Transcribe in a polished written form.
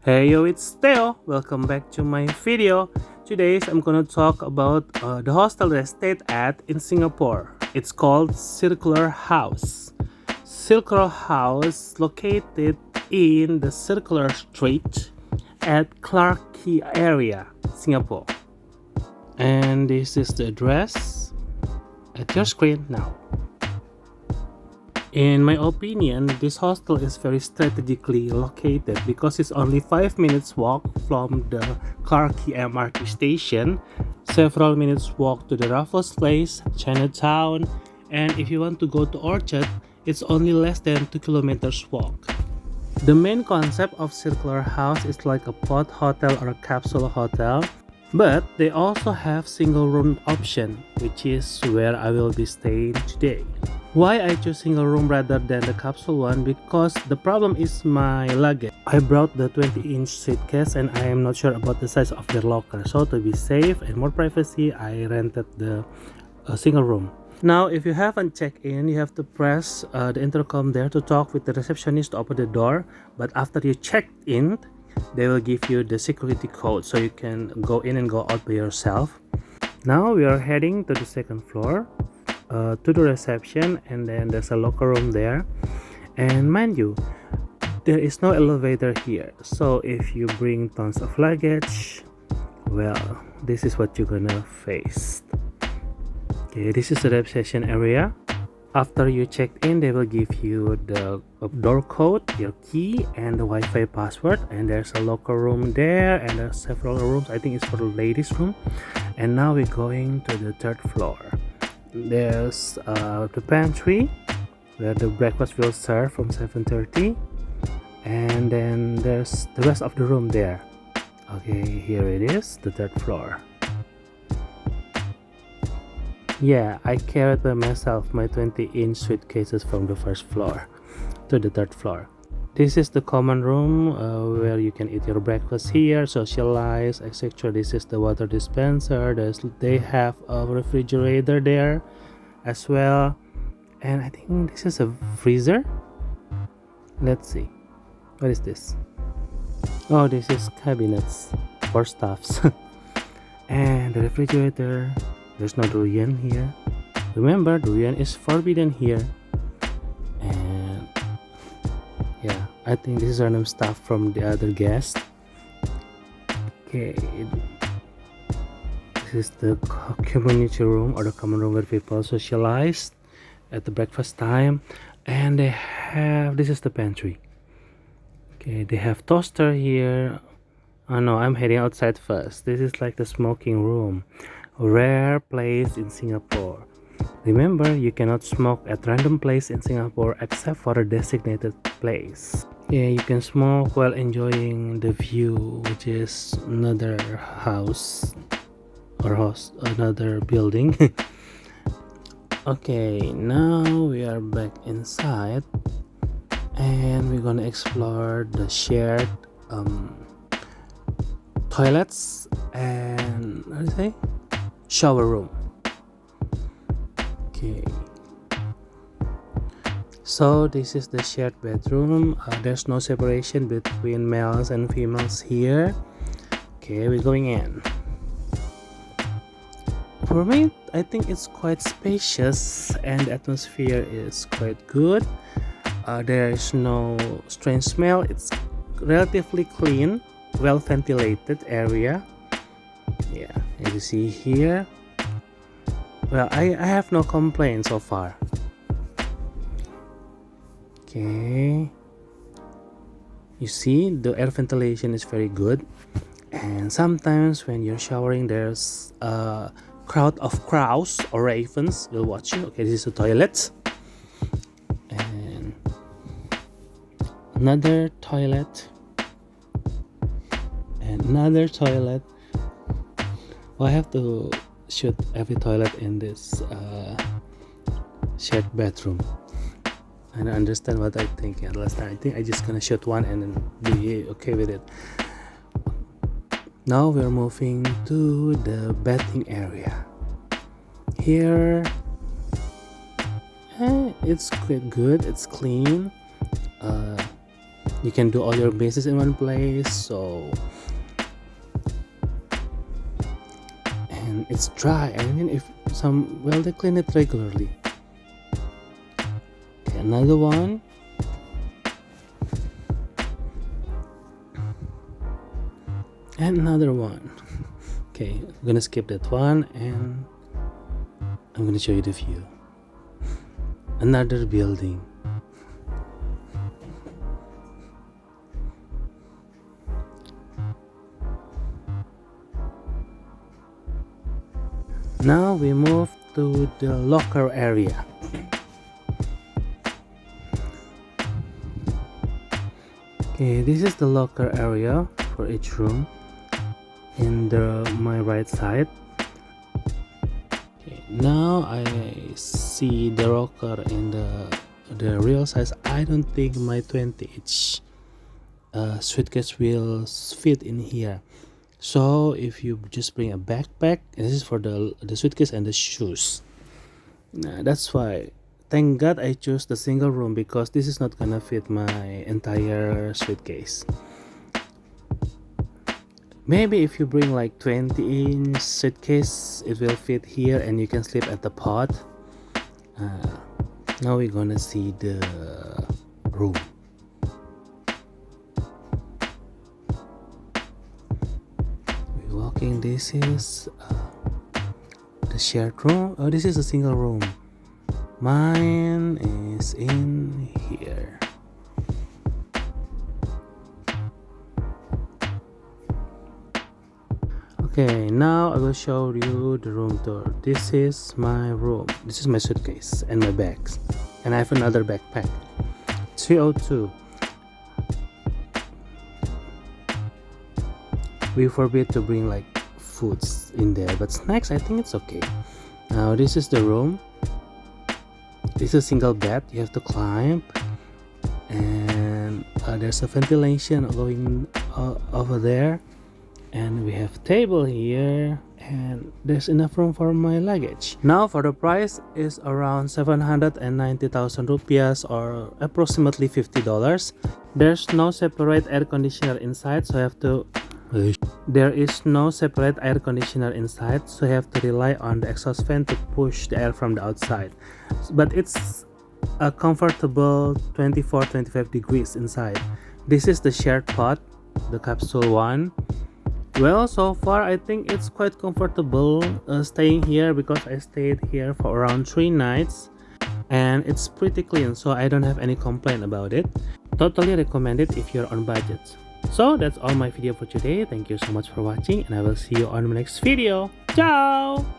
Hey yo, it's Theo. Welcome back to my video. Today I'm gonna talk about the hostel that I stayed at in Singapore. It's called Circular House. Circular House located in the Circular Street at Clarke Quay area, Singapore. And this is the address at your screen now. In my opinion, this hostel is very strategically located because it's only 5 minutes walk from the Clarke Quay MRT station, several minutes walk to the Raffles Place, Chinatown, and if you want to go to Orchard, it's only less than 2 kilometers walk. The main concept of Circular House is like a pod hotel or a capsule hotel, but they also have single room option, which is where I will be staying today. Why I choose single room rather than the capsule one? Because the problem is my luggage. I brought the 20-inch suitcase and I am not sure about the size of their locker. So to be safe and more privacy, I rented the single room. Now, if you haven't checked in, you have to press the intercom there to talk with the receptionist to open the door. But after you checked in, they will give you the security code so you can go in and go out by yourself. Now we are heading to the second floor. To the reception, and then there's a locker room there, and mind you, there is no elevator here, so if you bring tons of luggage, well, this is what you're gonna face. Okay, this is the reception area. After you checked in, they will give you the door code, your key, and the Wi-Fi password, and there's a locker room there, and there's several rooms. I think it's for the ladies room. And now we're going to the third floor. There's the pantry where the breakfast will serve from 7:30, and then there's the rest of the room there. Okay, here it is, the third floor. Yeah, I carried by myself my 20-inch suitcases from the first floor to the third floor. This is the common room where you can eat your breakfast here, socialize, etc. This is the water dispenser. They have a refrigerator there as well. And I think this is a freezer. Let's see. What is this? Oh, this is cabinets for stuffs. And the refrigerator. There's no durian here. Remember, durian is forbidden here. And yeah, I think this is random stuff from the other guests. Okay, this is the community room or the common room where people socialize at the breakfast time. And they have, this is the pantry. Okay, they have toaster here. Oh no, I'm heading outside first. This is like the smoking room. Rare place in Singapore. Remember, you cannot smoke at random place in Singapore except for a designated place. Yeah, you can smoke while enjoying the view, which is another house or another building. Okay, now we are back inside and we're gonna explore the shared toilets and what do you say? Shower room. Okay, so this is the shared bedroom. There's no separation between males and females here. Okay, we're going in. For me, I think it's quite spacious and the atmosphere is quite good. There is no strange smell. It's relatively clean, well ventilated area. Yeah, as you see here, well, I have no complaints so far. Okay, you see the air ventilation is very good, and sometimes when you're showering there's a crowd of crows or ravens will watch you. Okay, this is the toilet, and another toilet, and another toilet. Well, I have to shoot every toilet in this shared bedroom. I don't understand what I think. Yeah, last time I think I just gonna shoot one and then be okay with it. Now we're moving to the bathing area. Here, it's quite good. It's clean. You can do all your bases in one place. So, and it's dry. I mean, if they clean it regularly. Okay, another one. And another one. Okay, I'm gonna skip that one and I'm gonna show you the view. Another building. Now we move to the locker area. Okay, this is the locker area for each room in my right side. Okay, now I see the locker in the real size. I don't think my 20-inch suitcase will fit in here. So if you just bring a backpack, and this is for the suitcase and the shoes. That's why, thank God I chose the single room, because this is not gonna fit my entire suitcase. Maybe if you bring like 20-inch suitcase, it will fit here and you can sleep at the pod. Now we're gonna see the room. This is the shared room. Oh, this is a single room. Mine is in here. Okay, now I will show you the room tour. This is my room. This is my suitcase and my bags. And I have another backpack. 302. We forbid to bring like foods in there, but snacks, I think it's okay. Now this is the room. This is a single bed. You have to climb, and there's a ventilation going over there, and we have table here, and there's enough room for my luggage. Now for the price is around 790,000 rupiahs, or approximately $50. There's no separate air conditioner inside, so there is no separate air conditioner inside, so you have to rely on the exhaust fan to push the air from the outside. But it's a comfortable 24-25 degrees inside. This is the shared pod, the capsule one. Well, so far I think it's quite comfortable staying here, because I stayed here for around 3 nights and it's pretty clean, so I don't have any complaint about it. Totally recommend it if you're on budget. So that's all my video for today. Thank you so much for watching, and I will see you on the next video. Ciao!